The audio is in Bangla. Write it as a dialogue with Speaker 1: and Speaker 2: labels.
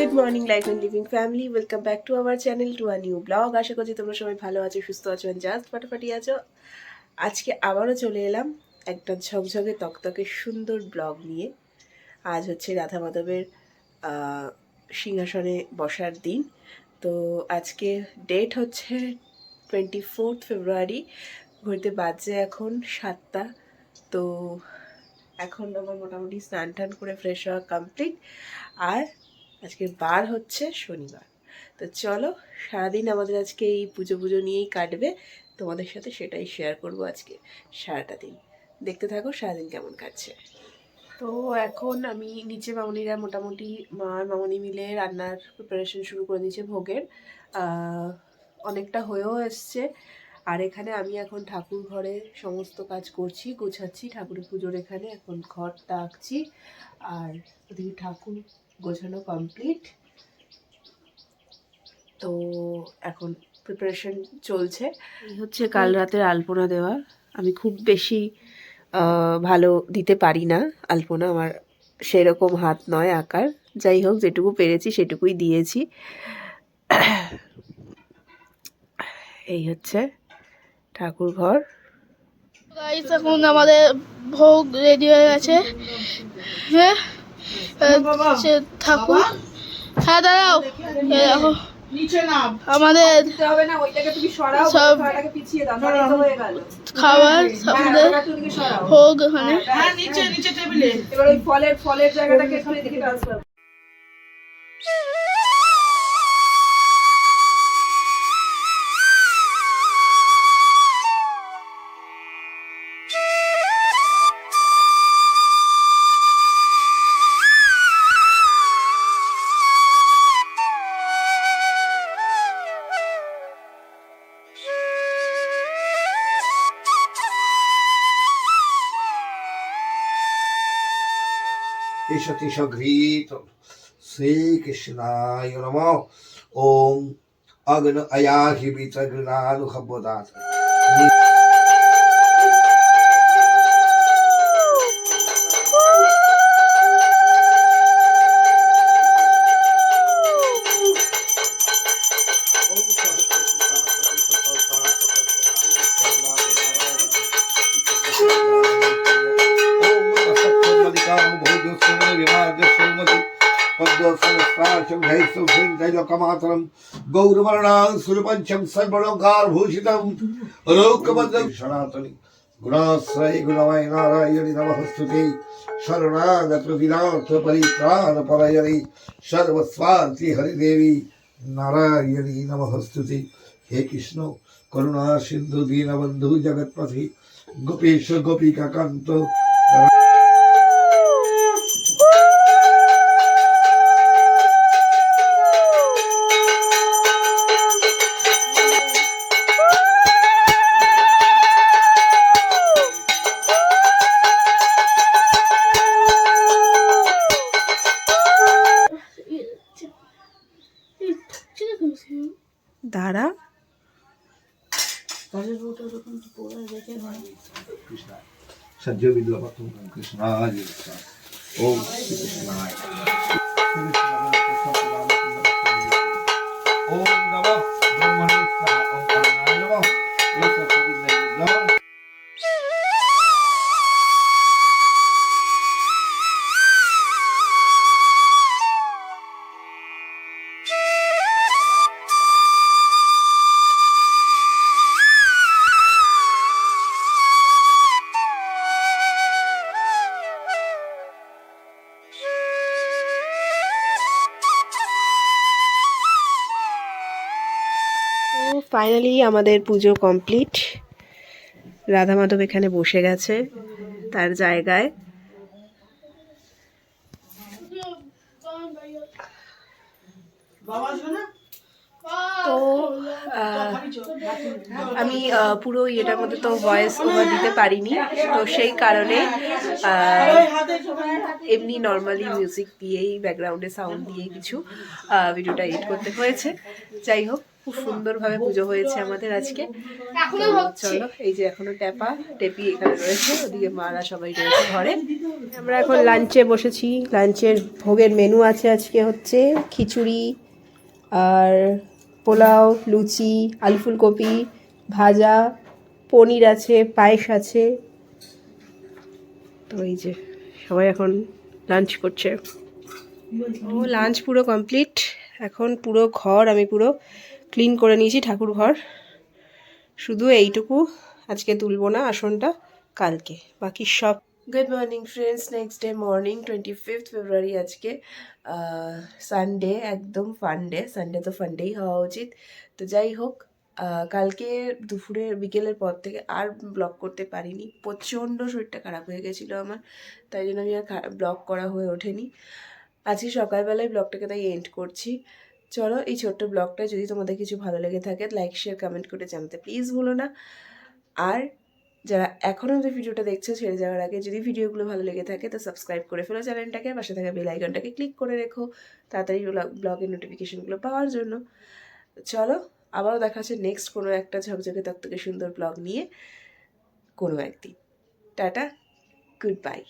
Speaker 1: Good morning life and living family, welcome back to our channel to a new blog. আশা করছি তোমরা সবাই ভালো আছো, সুস্থ আছো, জাস্ট ফাটাফাটি আছো। আজকে আবারও চলে এলাম একটা ঝকঝকে তকতকে সুন্দর ব্লগ নিয়ে। আজ হচ্ছে রাধা মাধবের সিংহাসনে বসার দিন। তো আজকে ডেট হচ্ছে 24 ফেব্রুয়ারি। ঘড়িতে বাজে এখন 7টা। তো এখন আমার মোটামুটি স্নান টান করে ফ্রেশ হওয়া কমপ্লিট। আর আজকের বার হচ্ছে শনিবার। তো চলো, সারাদিন আমাদের আজকে এই পুজো পুজো নিয়েই কাটবে। তোমাদের সাথে সেটাই শেয়ার করব আজকে সারাটা দিন। দেখতে থাকো সারাদিন কেমন কাটছে। তো এখন আমি নিচে মামনিরা মোটামুটি মা আর মামনি মিলে রান্নার প্রিপারেশন শুরু করে দিয়েছে ভোগের। অনেকটা হয়েও এসছে। আর এখানে আমি এখন ঠাকুর ঘরে সমস্ত কাজ করছি, গোছাচ্ছি ঠাকুরের পুজোর। এখানে এখন ঘরটা আঁকছি আর ওদিকে ঠাকুর গোছানো কমপ্লিট। তো এখন প্রিপারেশন চলছে। এই হচ্ছে কাল রাতের আলপনা দেওয়া। আমি খুব বেশি ভালো দিতে পারি না আলপনা, আমার সেরকম হাত নয় আঁকার। যাই হোক, যেটুকু পেরেছি সেটুকুই দিয়েছি। এই হচ্ছে ঠাকুর ঘর।
Speaker 2: এখন আমাদের ভোগ রেডি হয়ে গেছে। হ্যাঁ ঠাকুর, হ্যাঁ দাঁড়াও, দেখো আমাদের সব খাবার আমাদের ভোগ ওখানে।
Speaker 1: এবার ওই ফলের জায়গাটাকে এখানে দেখে ট্রান্সফার।
Speaker 3: ईशति सघ्रीत श्री कृष्णाय नमः। ओम अग्न अयाहि वितग्नानुखबोधात। गौरवर्णां सुरपंचम सर्वलोकार भूषितम लोकबद्धं सनातनी गुणाश्रय गुणमय नारायणि नमस्तुते। शरणागत विनाथ परित्राण परायणे सर्वस्वार्थी हरिदेवी नारायणी नमस्तुते। हे कृष्ण करुणा सिंधु दीनबंधु जगतपति गोपेश गोपिका कांत।
Speaker 1: দাঁড়া,
Speaker 3: सज्ज विद्यापति कृष्णाय ओम श्री कृष्णाय ओम नमः ब्रह्मणे ओम नारायण नमः।
Speaker 1: ফাইনালি আমাদের পুজো কমপ্লিট। রাধা মাধব এখানে বসে গেছে তার জায়গায়। তো আমি পুরো ইয়েটার মধ্যে তো ভয়েস ওভার দিতে পারিনি, তো সেই কারণে এমনি নর্মালি মিউজিক দিয়েই ব্যাকগ্রাউন্ডে সাউন্ড দিয়ে কিছু ভিডিওটা এডিট করতে হয়েছে। যাই হোক, খুব সুন্দরভাবে পুজো হয়েছে আমাদের আজকে। তো চলো, এই যে এখনো টেপি এখানে রয়েছে, ওদিকে মারা সবাই রয়েছে ঘরে।
Speaker 4: আমরা এখন লাঞ্চে বসেছি। লাঞ্চের ভোগের মেনু আছে আজকে হচ্ছে খিচুড়ি আর পোলাও, লুচি, আলু ফুলকপি ভাজা, পনির আছে, পায়েস আছে। তো এই যে সবাই এখন লাঞ্চ করছে। ও লাঞ্চ পুরো কমপ্লিট। এখন পুরো ঘর আমি পুরো ক্লিন করে নিয়েছি, ঠাকুর ঘর। শুধু এইটুকু আজকে তুলবো না, আসনটা কালকে, বাকি সব।
Speaker 1: Good morning friends, next day morning 25th ফেব্রুয়ারি আজকে, সানডে, একদম ফান ডে। সানডে তো ফান ডেই হওয়া উচিত। তো যাই হোক, কালকে দুপুরের বিকেলের পর থেকে আর ব্লগ করতে পারিনি, প্রচণ্ড শরীরটা খারাপ হয়ে গেছিলো আমার, তাই জন্য আমি আর ব্লগ করা হয়ে ওঠেনি। আজকে সকালবেলায় ব্লগটাকে তাই এন্ড করছি। চলো, এই ছোট্ট ব্লগটা যদি তোমাদের কিছু ভালো লেগে থাকে লাইক শেয়ার কমেন্ট করে জানাতে প্লিজ ভুলো না। আর যারা এখনও আমাদের ভিডিওটা দেখছো ছেড়ে যাওয়ার আগে, যদি ভিডিওগুলো ভালো লেগে থাকে তো সাবস্ক্রাইব করে ফেলো চ্যানেলটাকে, পাশে থাকা বেল আইকনটাকে ক্লিক করে রেখো তাড়াতাড়ি ব্লগের নোটিফিকেশনগুলো পাওয়ার জন্য। চলো, আবারও দেখা হচ্ছে নেক্সট কোনো একটা ঝকঝকে তকতকে সুন্দর ব্লগ নিয়ে কোনো একদিন। Tata, good bye.